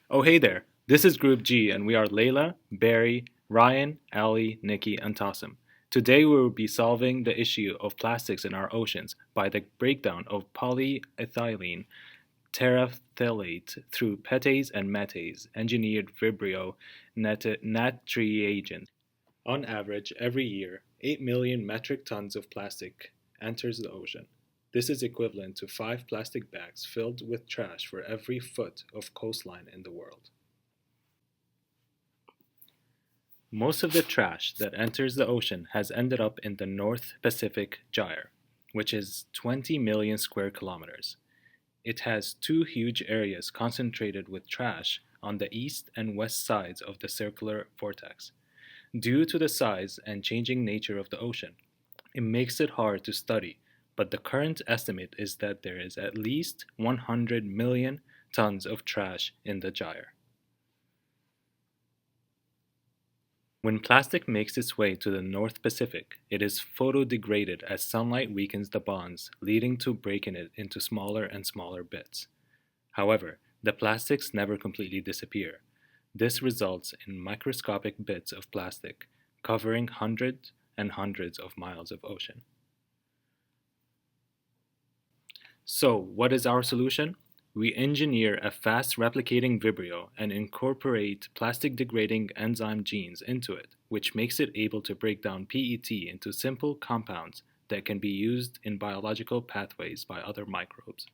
Oh, hey there. This is Group G, and we are Layla, Barry, Ryan, Ali, Nikki, and Tassim. Today, we will be solving the issue of plastics in our oceans by the breakdown of polyethylene terephthalate through PETase and METase, engineered Vibrio natriagents. On average, every year, 8 million metric tons of plastic enters the ocean. This is equivalent to 5 plastic bags filled with trash for every foot of coastline in the world. Most of the trash that enters the ocean has ended up in the North Pacific Gyre, which is 20 million square kilometers. It has two huge areas concentrated with trash on the east and west sides of the circular vortex. Due to the size and changing nature of the ocean, it makes it hard to study, but the current estimate is that there is at least 100 million tons of trash in the gyre. When plastic makes its way to the North Pacific, it is photodegraded as sunlight weakens the bonds, leading to breaking it into smaller and smaller bits. However, the plastics never completely disappear. This results in microscopic bits of plastic covering hundreds and hundreds of miles of ocean. So, what is our solution? We engineer a fast replicating Vibrio and incorporate plastic degrading enzyme genes into it, which makes it able to break down PET into simple compounds that can be used in biological pathways by other microbes.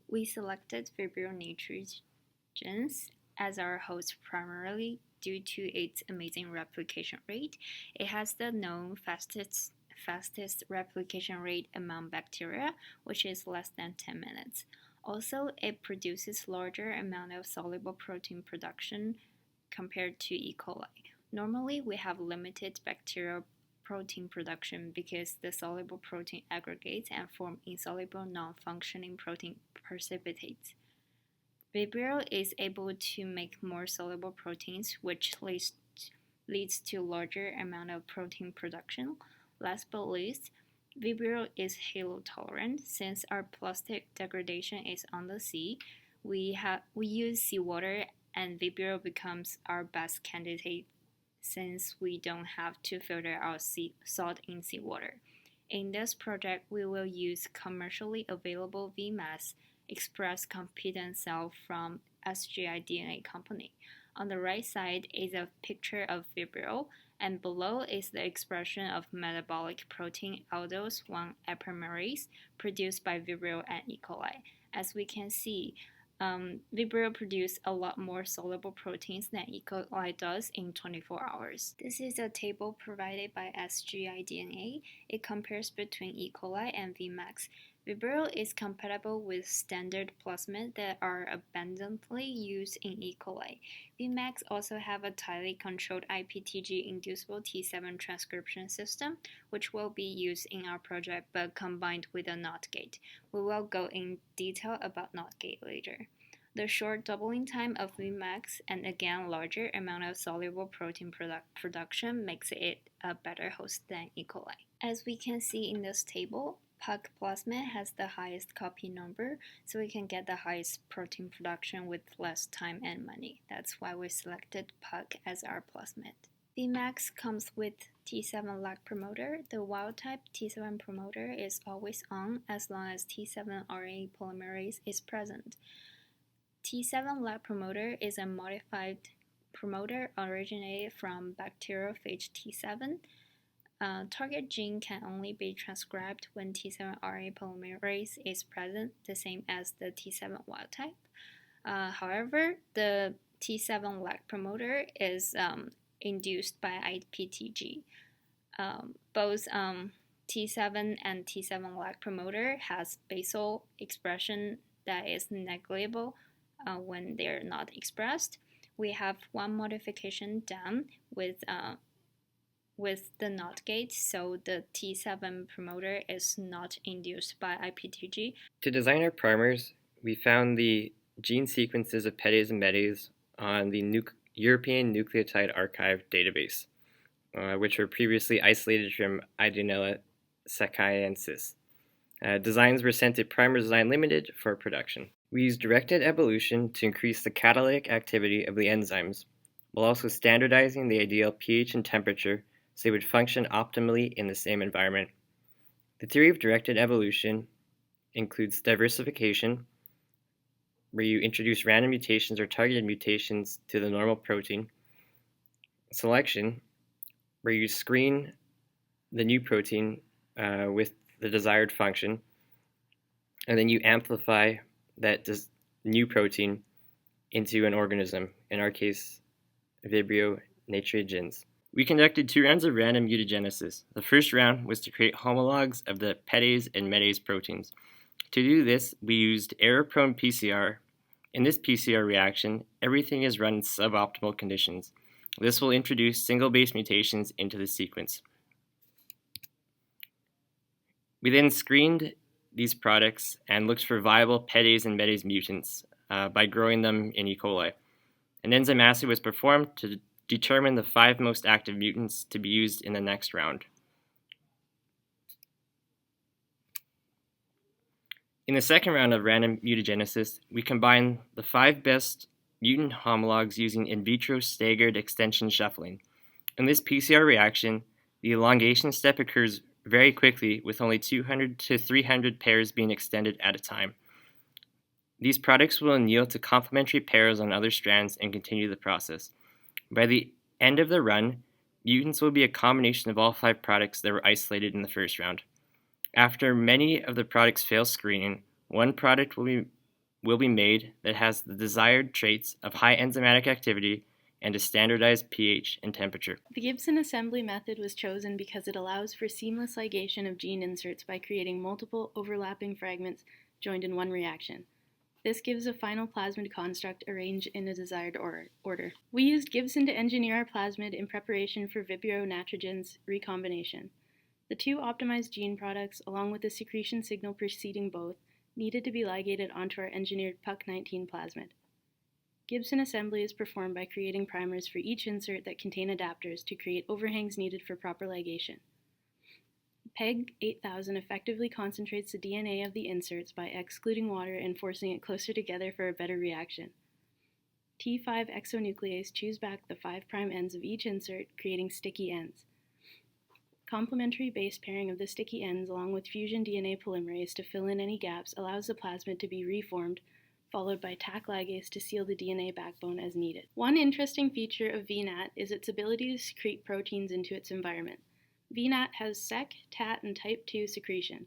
We selected Vibrio nitrogens as our host primarily due to its amazing replication rate. It has the known fastest replication rate among bacteria, which is less than 10 minutes. Also, it produces larger amount of soluble protein production compared to E. coli. Normally, we have limited bacterial protein production because the soluble protein aggregates and form insoluble non-functioning protein precipitates. Vibrio is able to make more soluble proteins, which leads to larger amount of protein production. Last but least, Vibrio is halotolerant. Since our plastic degradation is on the sea, we use seawater, and Vibrio becomes our best candidate since we don't have to filter out salt in seawater. In this project, we will use commercially available VMAS express competence cell from SGI DNA company. On the right side is a picture of Vibrio, and below is the expression of metabolic protein aldose 1 epimerase produced by Vibrio and E. coli. As we can see, Vibrio produces a lot more soluble proteins than E. coli does in 24 hours. This is a table provided by SGI DNA. It compares between E. coli and Vmax. Vibrio is compatible with standard plasmids that are abundantly used in E. coli. Vmax also have a tightly controlled IPTG-inducible T7 transcription system, which will be used in our project but combined with a NOT gate. We will go in detail about NOT gate later. The short doubling time of Vmax and again larger amount of soluble protein production makes it a better host than E. coli. As we can see in this table, PUC plasmid has the highest copy number, so we can get the highest protein production with less time and money. That's why we selected PUC as our plasmid. Vmax comes with T7 lag promoter. The wild type T7 promoter is always on as long as T7 RNA polymerase is present. T7 lag promoter is a modified promoter originated from bacteriophage T7. Target gene can only be transcribed when T7 RNA polymerase is present, the same as the T7 wild type. However, the T7 lag promoter is induced by IPTG. Both T7 and T7 lag promoter has basal expression that is negligible when they're not expressed. We have one modification done with the NOT gate, so the T7 promoter is not induced by IPTG. To design our primers, we found the gene sequences of PETase and METase on the European Nucleotide Archive database, which were previously isolated from Idenella sakaiensis. Designs were sent to Primer Design Limited for production. We use directed evolution to increase the catalytic activity of the enzymes, while also standardizing the ideal pH and temperature so they would function optimally in the same environment. The theory of directed evolution includes diversification, where you introduce random mutations or targeted mutations to the normal protein, selection, where you screen the new protein with the desired function, and then you amplify that new protein into an organism, in our case, Vibrio naturigens. We conducted 2 rounds of random mutagenesis. The first round was to create homologs of the petase and metase proteins. To do this, we used error-prone PCR. In this PCR reaction, everything is run in suboptimal conditions. This will introduce single base mutations into the sequence. We then screened these products and looked for viable petase and metase mutants by growing them in E. coli. An enzyme assay was performed to determine the 5 most active mutants to be used in the next round. In the second round of random mutagenesis, we combined the 5 best mutant homologs using in vitro staggered extension shuffling. In this PCR reaction, the elongation step occurs very quickly, with only 200 to 300 pairs being extended at a time. These products will anneal to complementary pairs on other strands and continue the process. By the end of the run, mutants will be a combination of all 5 products that were isolated in the first round. After many of the products fail screening, one product will be made that has the desired traits of high enzymatic activity and a standardized pH and temperature. The Gibson assembly method was chosen because it allows for seamless ligation of gene inserts by creating multiple overlapping fragments joined in one reaction. This gives a final plasmid construct arranged in a desired order. We used Gibson to engineer our plasmid in preparation for Vibrio naturigens recombination. The 2 optimized gene products, along with the secretion signal preceding both, needed to be ligated onto our engineered PUC19 plasmid. Gibson assembly is performed by creating primers for each insert that contain adapters to create overhangs needed for proper ligation. PEG 8000 effectively concentrates the DNA of the inserts by excluding water and forcing it closer together for a better reaction. T5 exonuclease chews back the 5' ends of each insert, creating sticky ends. Complementary base pairing of the sticky ends along with fusion DNA polymerase to fill in any gaps allows the plasmid to be reformed, followed by Taq ligase to seal the DNA backbone as needed. One interesting feature of VNAT is its ability to secrete proteins into its environment. VNAT has Sec, TAT, and type 2 secretion.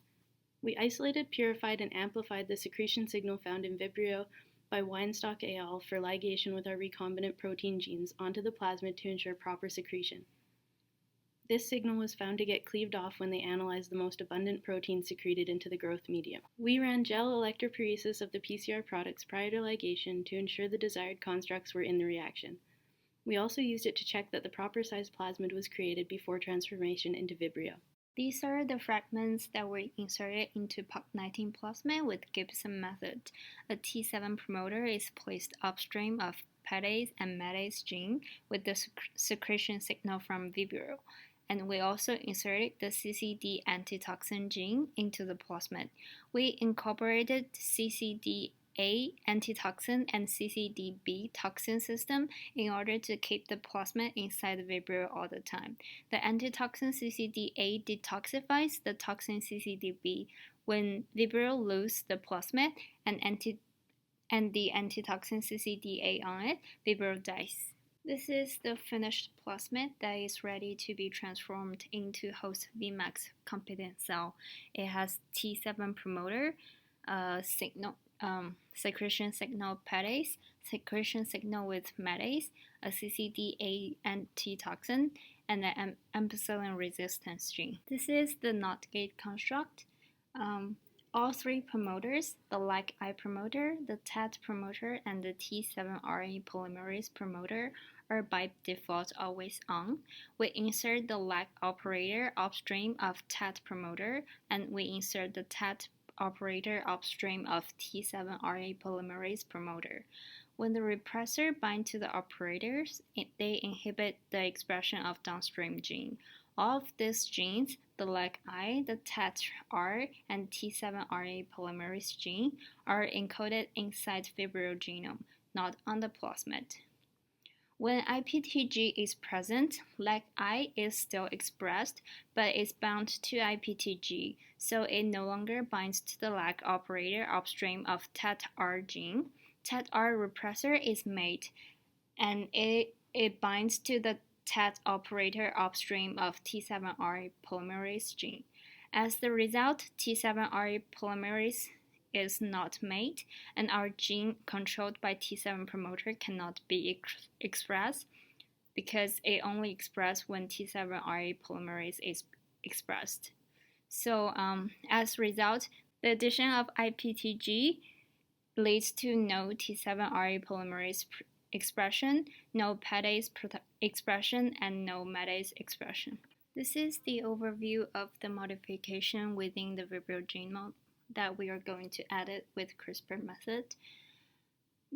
We isolated, purified, and amplified the secretion signal found in Vibrio by Weinstock et al. For ligation with our recombinant protein genes onto the plasmid to ensure proper secretion. This signal was found to get cleaved off when they analyzed the most abundant protein secreted into the growth medium. We ran gel electrophoresis of the PCR products prior to ligation to ensure the desired constructs were in the reaction. We also used it to check that the proper size plasmid was created before transformation into Vibrio. These are the fragments that were inserted into PUC19 plasmid with Gibson method. A T7 promoter is placed upstream of petase and metase gene with the secretion signal from Vibrio. And we also inserted the CCD antitoxin gene into the plasmid. We incorporated CCD-A antitoxin and CCD-B toxin system in order to keep the plasmid inside the Vibrio all the time. The antitoxin CCD-A detoxifies the toxin CCD-B. When Vibrio loses the plasmid and the antitoxin CCD-A on it, Vibrio dies. This is the finished plasmid that is ready to be transformed into host Vmax competent cell. It has T7 promoter, secretion signal petase, secretion signal with metase, a CCD-A antitoxin, and an ampicillin resistance gene. This is the NOT gate construct. All 3 promoters, the LAC-I promoter, the TAT promoter, and the T7RA polymerase promoter, are by default always on. We insert the LAC operator upstream of TAT promoter, and we insert the TAT operator upstream of T7RA polymerase promoter. When the repressor binds to the operators, they inhibit the expression of downstream gene. All of these genes, the LAC-I, the TET-R, and T7RA polymerase gene, are encoded inside Vibrio genome, not on the plasmid. When IPTG is present, LAC-I is still expressed, but is bound to IPTG, so it no longer binds to the LAC operator upstream of TET-R gene. TET-R repressor is made, and it binds to the TET operator upstream of T7RA polymerase gene. As the result, T7RA polymerase is not made, and our gene controlled by T7 promoter cannot be expressed because it only expresses when T7RA polymerase is expressed. So as a result, the addition of IPTG leads to no T7RA polymerase expression, no PETase expression, and no METase expression. This is the overview of the modification within the Vibrio genome that we are going to edit with CRISPR method.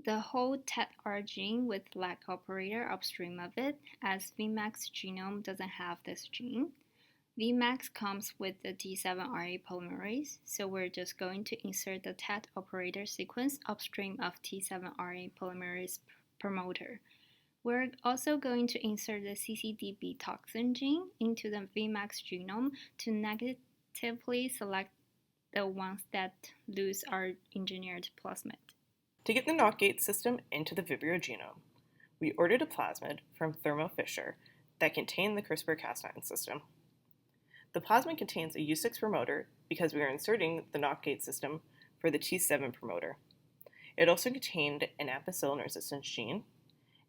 The whole TET-R gene with LAC operator upstream of it, as Vmax genome doesn't have this gene. Vmax comes with the T7RA polymerase, so we're just going to insert the TET operator sequence upstream of T7RA polymerase promoter. We're also going to insert the CCDB toxin gene into the Vmax genome to negatively select the ones that lose our engineered plasmid. To get the NOT gate system into the Vibrio genome, we ordered a plasmid from Thermo Fisher that contained the CRISPR-Cas9 system. The plasmid contains a U6 promoter because we are inserting the NOT gate system for the T7 promoter. It also contained an ampicillin resistance gene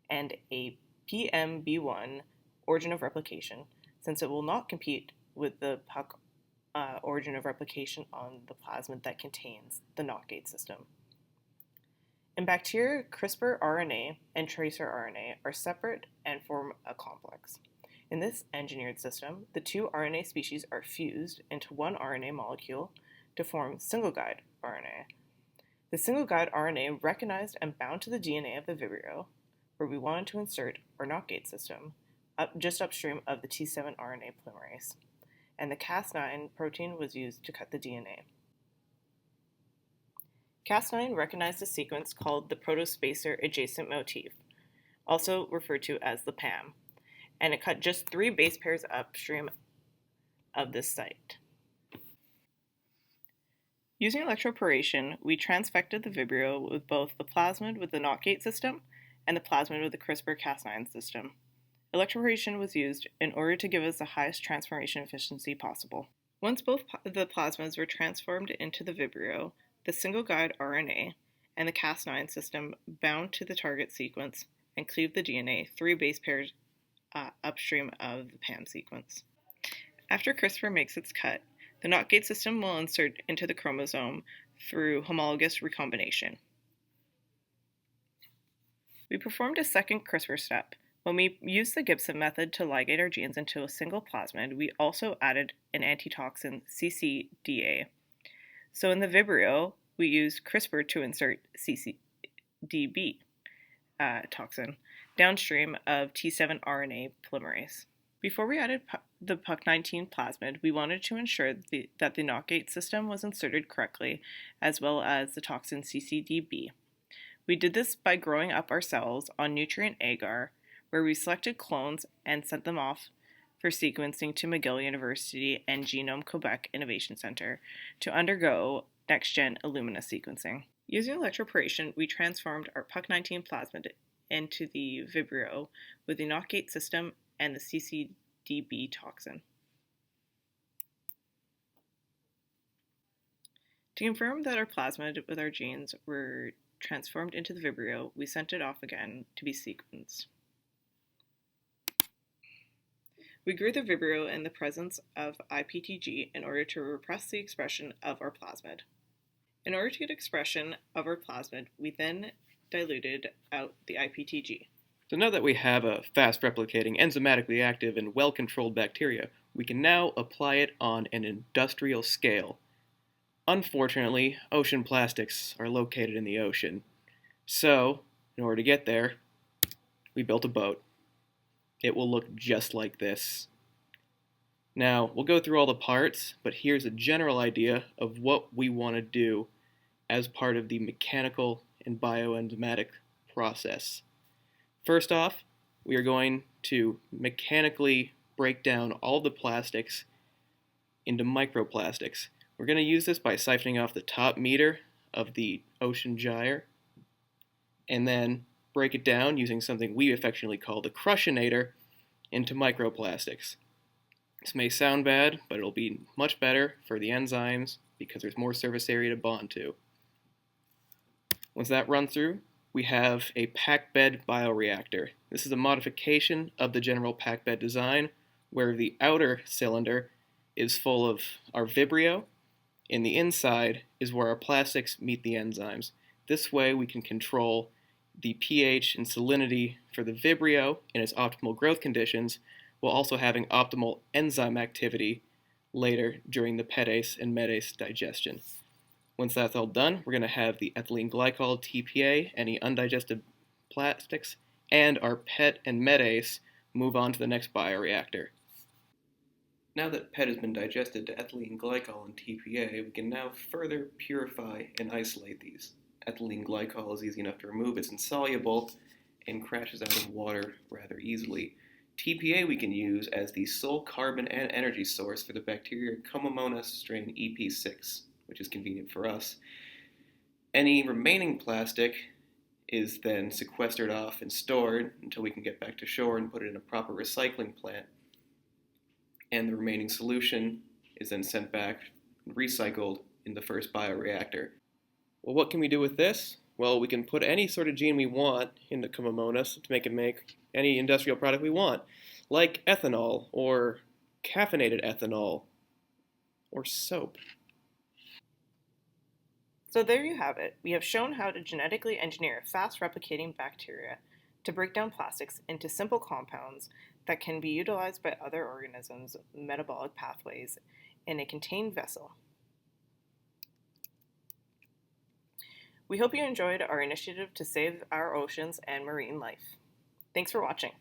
and a PMB1 origin of replication, since it will not compete with the PUC origin of replication on the plasmid that contains the NOT gate system. In bacteria, CRISPR RNA and tracer RNA are separate and form a complex. In this engineered system, the two RNA species are fused into one RNA molecule to form single guide RNA. The single guide RNA recognized and bound to the DNA of the Vibrio, where we wanted to insert our NOT gate system, just upstream of the T7 RNA polymerase, and the Cas9 protein was used to cut the DNA. Cas9 recognized a sequence called the protospacer adjacent motif, also referred to as the PAM, and it cut just 3 base pairs upstream of this site. Using electroporation, we transfected the Vibrio with both the plasmid with the NOT gate system and the plasmid with the CRISPR-Cas9 system. Electroporation was used in order to give us the highest transformation efficiency possible. Once both the plasmids were transformed into the Vibrio, the single guide RNA and the Cas9 system bound to the target sequence and cleaved the DNA 3 base pairs upstream of the PAM sequence. After CRISPR makes its cut, the NOT gate system will insert into the chromosome through homologous recombination. We performed a second CRISPR step. When we used the Gibson method to ligate our genes into a single plasmid, we also added an antitoxin CCDA. So in the Vibrio, we used CRISPR to insert CCDB toxin downstream of T7 RNA polymerase. Before we added the PUC19 plasmid, we wanted to ensure that the NOT gate system was inserted correctly, as well as the toxin CCDB. We did this by growing up our cells on nutrient agar, where we selected clones and sent them off for sequencing to McGill University and Genome Quebec Innovation Center to undergo next-gen Illumina sequencing. Using electroporation, we transformed our PUC19 plasmid into the Vibrio with the NOT gate system and the CCDB toxin. To confirm that our plasmid with our genes were transformed into the Vibrio, we sent it off again to be sequenced. We grew the Vibrio in the presence of IPTG in order to repress the expression of our plasmid. In order to get expression of our plasmid, we then diluted out the IPTG. So now that we have a fast-replicating, enzymatically active, and well-controlled bacteria, we can now apply it on an industrial scale. Unfortunately, ocean plastics are located in the ocean. So, in order to get there, we built a boat. It will look just like this. Now, we'll go through all the parts, but here's a general idea of what we want to do as part of the mechanical and bioenzymatic process. First off, we are going to mechanically break down all the plastics into microplastics. We're going to use this by siphoning off the top meter of the ocean gyre and then break it down using something we affectionately call the crushinator into microplastics. This may sound bad, but it'll be much better for the enzymes because there's more surface area to bond to. Once that runs through, we have a packed bed bioreactor. This is a modification of the general packed bed design where the outer cylinder is full of our Vibrio, and the inside is where our plastics meet the enzymes. This way we can control the pH and salinity for the Vibrio in its optimal growth conditions while also having optimal enzyme activity later during the PETase and METase digestion. Once that's all done, we're going to have the ethylene glycol, TPA, any undigested plastics, and our PET and METase move on to the next bioreactor. Now that PET has been digested to ethylene glycol and TPA, we can now further purify and isolate these. Ethylene glycol is easy enough to remove, it's insoluble, and crashes out of water rather easily. TPA we can use as the sole carbon and energy source for the bacteria Comomonas strain EP6, which is convenient for us. Any remaining plastic is then sequestered off and stored until we can get back to shore and put it in a proper recycling plant. And the remaining solution is then sent back and recycled in the first bioreactor. Well, what can we do with this? Well, we can put any sort of gene we want into Comomonas to make it make any industrial product we want, like ethanol, or caffeinated ethanol, or soap. So there you have it. We have shown how to genetically engineer fast-replicating bacteria to break down plastics into simple compounds that can be utilized by other organisms' metabolic pathways in a contained vessel. We hope you enjoyed our initiative to save our oceans and marine life. Thanks for watching.